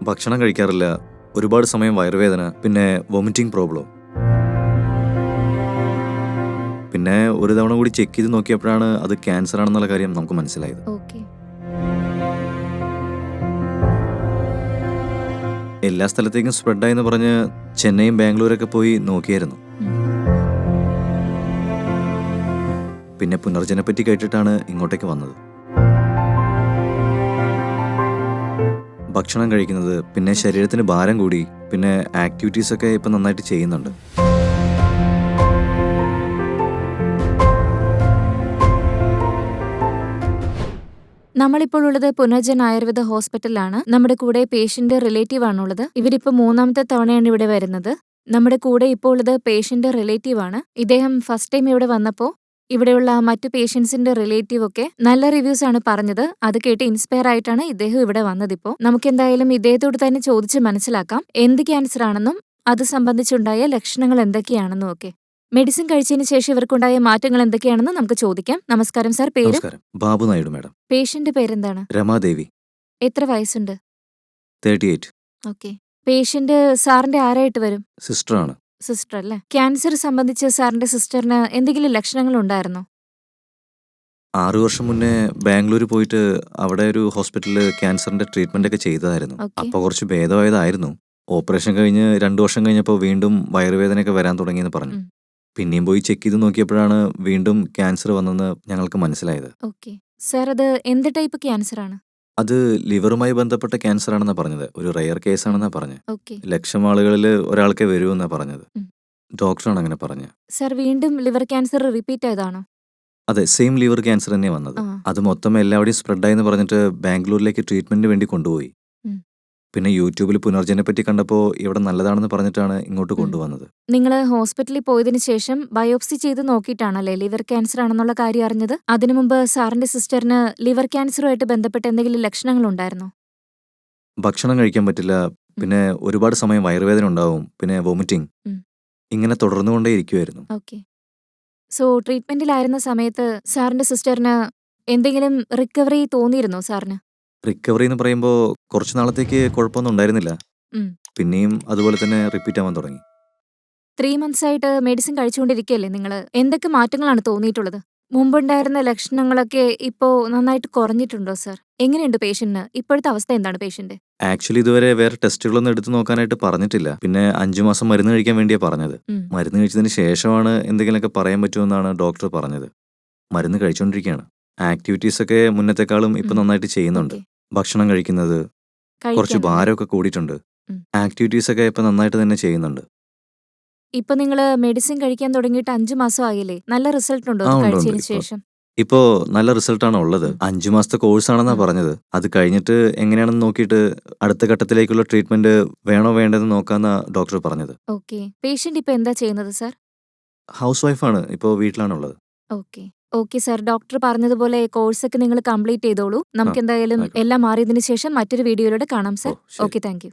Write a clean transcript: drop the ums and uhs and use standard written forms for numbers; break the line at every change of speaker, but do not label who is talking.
ഭക്ഷണം കഴിക്കാറില്ല, ഒരുപാട് സമയം വയറുവേദന, പിന്നെ വൊമിറ്റിംഗ് പ്രോബ്ലം. പിന്നെ ഒരു തവണ കൂടി ചെക്ക് ചെയ്ത് നോക്കിയപ്പോഴാണ് അത് ക്യാൻസർ ആണെന്നുള്ള കാര്യം നമുക്ക് മനസ്സിലായത്.
ഓക്കെ.
എല്ലാ സ്ഥലത്തേക്കും സ്പ്രെഡായെന്ന് പറഞ്ഞ് ചെന്നൈയും ബാംഗ്ലൂരൊക്കെ പോയി നോക്കിയായിരുന്നു. പിന്നെ പുനർജനെപ്പറ്റി കേട്ടിട്ടാണ് ഇങ്ങോട്ടേക്ക് വന്നത്. ഭക്ഷണം കഴിക്കുന്നത്, പിന്നെ ശരീരത്തിന് ഭാരം കൂടി, പിന്നെ ആക്ടിവിറ്റീസൊക്കെ ഇപ്പം നന്നായിട്ട് ചെയ്യുന്നുണ്ട്.
നമ്മളിപ്പോൾ ഉള്ളത് പുനർജൻ ആയുർവേദ ഹോസ്പിറ്റലിലാണ്. നമ്മുടെ കൂടെ പേഷ്യന്റ് റിലേറ്റീവ് ആണുള്ളത്. ഇവരിപ്പോ 3ാമത്തെ തവണയാണ് ഇവിടെ വരുന്നത്. നമ്മുടെ കൂടെ ഇപ്പോൾ ഉള്ളത് പേഷ്യന്റ് റിലേറ്റീവ് ആണ്. ഇദ്ദേഹം ഫസ്റ്റ് ടൈം ഇവിടെ വന്നപ്പോൾ ഇവിടെയുള്ള മറ്റു പേഷ്യൻസിന്റെ റിലേറ്റീവ് ഒക്കെ നല്ല റിവ്യൂസ് ആണ് പറഞ്ഞത്. അത് കേട്ട് ഇൻസ്പയർ ആയിട്ടാണ് ഇദ്ദേഹം ഇവിടെ വന്നതിപ്പോ. നമുക്കെന്തായാലും ഇദ്ദേഹത്തോട് തന്നെ ചോദിച്ച് മനസ്സിലാക്കാം എന്ത് ക്യാൻസർ ആണെന്നും അത് സംബന്ധിച്ചുണ്ടായ ലക്ഷണങ്ങൾ എന്തൊക്കെയാണെന്നും ഒക്കെ. മെഡിസിൻ കഴിച്ചതിന് ശേഷം ഇവർക്കുണ്ടായ മാറ്റങ്ങൾ എന്തൊക്കെയാണെന്ന് നമുക്ക് ചോദിക്കാം. നമസ്കാരം സാർ, പേര്?
നമസ്കാരം, ബാബു നായിഡു മാഡം.
പേഷ്യന്റ് പേരെന്താണ്?
രമാദേവി,
എത്ര വയസ്സുണ്ട്?
38.
ഓക്കെ. പേഷ്യന്റ് സാറിന്റെ ആരായിട്ട് വരും?
സിസ്റ്ററാണ്.
സിസ്റ്റർ അല്ലേ? ക്യാൻസർ സംബന്ധിച്ച് സാറിന്റെ സിസ്റ്ററിന് എന്തെങ്കിലും ലക്ഷണങ്ങൾ ഉണ്ടായിരുന്നോ?
6 വർഷം മുന്നേ ബാംഗ്ലൂർ പോയിട്ട് അവിടെ ഒരു ഹോസ്പിറ്റലിൽ ക്യാൻസറിന്റെ ട്രീറ്റ്മെന്റ് ഒക്കെ ചെയ്തതായിരുന്നു.
ഓക്കെ.
അപ്പോൾ കുറച്ച് ഭേദമായതായിരുന്നു. ഓപ്പറേഷൻ കഴിഞ്ഞ് 2 വർഷം കഴിഞ്ഞപ്പോൾ വീണ്ടും വയറുവേദനയൊക്കെ വരാൻ തുടങ്ങിയെന്ന് പറഞ്ഞു.
ഉം.
പിന്നെയും പോയി ചെക്ക് ചെയ്ത് നോക്കിയപ്പോഴാണ് വീണ്ടും ക്യാൻസർ വന്നെന്ന് ഞങ്ങൾക്ക് മനസ്സിലായത്.
ഓക്കെ. സാർ, അത് എന്ത് ടൈപ്പ് ക്യാൻസർ ആണ്?
അത് ലിവറുമായി ബന്ധപ്പെട്ട ക്യാൻസർ ആണെന്നാണ് പറഞ്ഞത്. ഒരു റെയർ കേസാണെന്നാണ് പറഞ്ഞത്.
ഓക്കെ.
1,00,000 ആളുകളിൽ ഒരാൾക്കേ വരൂന്നാണ് പറഞ്ഞത്.
ഉം.
ഡോക്ടറാണ് അങ്ങനെ പറഞ്ഞത്.
സാർ, വീണ്ടും ലിവർ ക്യാൻസർ റിപ്പീറ്റ് ആയതാണോ?
അതെ, സെയിം ലിവർ ക്യാൻസർ തന്നെയാണ് വന്നത്.
ആ.
അത് മൊത്തം എല്ലാവരുടെയും സ്പ്രെഡായെന്ന് പറഞ്ഞിട്ട് ബാംഗ്ലൂരിലേക്ക് ട്രീറ്റ്മെന്റിന് വേണ്ടി കൊണ്ടുപോയി.
ഉം.
പിന്നെ യൂട്യൂബിൽ പുനർജനെ പറ്റി കണ്ടപ്പോൾ ഇവിടെ നല്ലതാണെന്ന് പറഞ്ഞിട്ടാണ് ഇങ്ങോട്ട് കൊണ്ടുവന്നത്.
നിങ്ങൾ ഹോസ്പിറ്റലിൽ പോയതിനു ശേഷം ബയോപ്സി ചെയ്ത് നോക്കിയിട്ടാണല്ലേ ലിവർ ക്യാൻസർ ആണെന്നുള്ള കാര്യം അറിഞ്ഞത്? അതിനു മുമ്പ് സാറിന്റെ സിസ്റ്ററിന് ലിവർ ക്യാൻസറുമായിട്ട് ബന്ധപ്പെട്ട് എന്തെങ്കിലും ലക്ഷണങ്ങൾ ഉണ്ടായിരുന്നോ?
ഭക്ഷണം കഴിക്കാൻ പറ്റില്ല, പിന്നെ ഒരുപാട് സമയം വയറുവേദന ഉണ്ടാവും, പിന്നെ വൊമിറ്റിംഗ്,
ഉം.
ഇങ്ങനെ തുടർന്നുകൊണ്ടേ ഇരിക്കുമായിരുന്നു.
ഓക്കെ. സോ ട്രീറ്റ്മെന്റിലായിരുന്ന സമയത്ത് സാറിന്റെ സിസ്റ്ററിന് എന്തെങ്കിലും റിക്കവറി തോന്നിയിരുന്നോ സാറിന്?
റിക്കവറി എന്ന് പറയുമ്പോൾ കുറച്ച് നാളത്തേക്ക് കുഴപ്പമൊന്നും ഉണ്ടായിരുന്നില്ല.
ഉം.
പിന്നെയും അതുപോലെ തന്നെ റിപ്പീറ്റ് ആവാൻ തുടങ്ങി.
3 months ആയിട്ട് മെഡിസിൻ കഴിച്ചുകൊണ്ടിരിക്കുകയല്ലേ നിങ്ങള്? എന്തൊക്കെ മാറ്റങ്ങളാണ് തോന്നിയിട്ടുള്ളത്? മുമ്പുണ്ടായിരുന്ന ലക്ഷണങ്ങളൊക്കെ ഇപ്പോ നന്നായിട്ട് കുറഞ്ഞിട്ടുണ്ടോ സാർ? എങ്ങനെയുണ്ട് പേഷ്യന്റിന്? ഇപ്പോഴത്തെ അവസ്ഥ എന്താണ് പേഷ്യന്റ്?
ആക്ച്വലി ഇതുവരെ വേറെ ടെസ്റ്റുകളൊന്നും എടുത്തു നോക്കാനായിട്ട് പറഞ്ഞിട്ടില്ല. പിന്നെ 5 മാസം മരുന്ന് കഴിക്കാൻ വേണ്ടിയാണ് പറഞ്ഞത്.
ഉം.
മരുന്ന് കഴിച്ചതിന് ശേഷമാണ് എന്തെങ്കിലുമൊക്കെ പറയാൻ പറ്റുമെന്നാണ് ഡോക്ടർ പറഞ്ഞത്. മരുന്ന് കഴിച്ചുകൊണ്ടിരിക്കുകയാണ്. ആക്ടിവിറ്റീസ് ഒക്കെ മുന്നത്തെക്കാളും ഇപ്പം നന്നായിട്ട് ചെയ്യുന്നുണ്ട്.
ഓക്കെ.
ഭക്ഷണം കഴിക്കുന്നത്, കുറച്ച്
കഴിക്കാനല്ലേ?
ഭാരമൊക്കെ കൂടിയിട്ടുണ്ട്.
ഉം.
ആക്ടിവിറ്റീസ് ഒക്കെ ഇപ്പം നന്നായിട്ട് തന്നെ ചെയ്യുന്നുണ്ട്.
ഇപ്പൊ നിങ്ങള് മെഡിസിൻ കഴിക്കാൻ തുടങ്ങിയിട്ട് 5 മാസം ആയില്ലേ? നല്ല റിസൾട്ട് ഉണ്ടോ അത്
ഉണ്ട്.
കഴിച്ചതിന് ശേഷം?
ഇപ്പോൾ നല്ല റിസൾട്ടാണ് ഉള്ളത്. 5 മാസത്തെ കോഴ്സാണെന്നാണ് പറഞ്ഞത്. അത് കഴിഞ്ഞിട്ട് എങ്ങനെയാണെന്ന് നോക്കിയിട്ട് അടുത്ത ഘട്ടത്തിലേക്കുള്ള ട്രീറ്റ്മെന്റ് വേണോ വേണ്ടതെന്ന് നോക്കാമെന്നാണ് ഡോക്ടർ പറഞ്ഞത്.
ഓക്കെ. പേഷ്യന്റ് ഇപ്പൊ എന്താ ചെയ്യുന്നത് സാർ?
ഹൗസ് വൈഫാണ്, ഇപ്പോൾ വീട്ടിലാണുള്ളത്.
ഓക്കെ. ഓക്കെ സാർ, ഡോക്ടർ പറഞ്ഞതുപോലെ കോഴ്സൊക്കെ നിങ്ങൾ കംപ്ലീറ്റ് ചെയ്തോളൂ. നമുക്കെന്തായാലും
ആയിക്കോട്ടെ.
എല്ലാം മാറിയതിനു ശേഷം മറ്റൊരു വീഡിയോയിലൂടെ കാണാം സാർ.
ശരി.
Okay, thank you.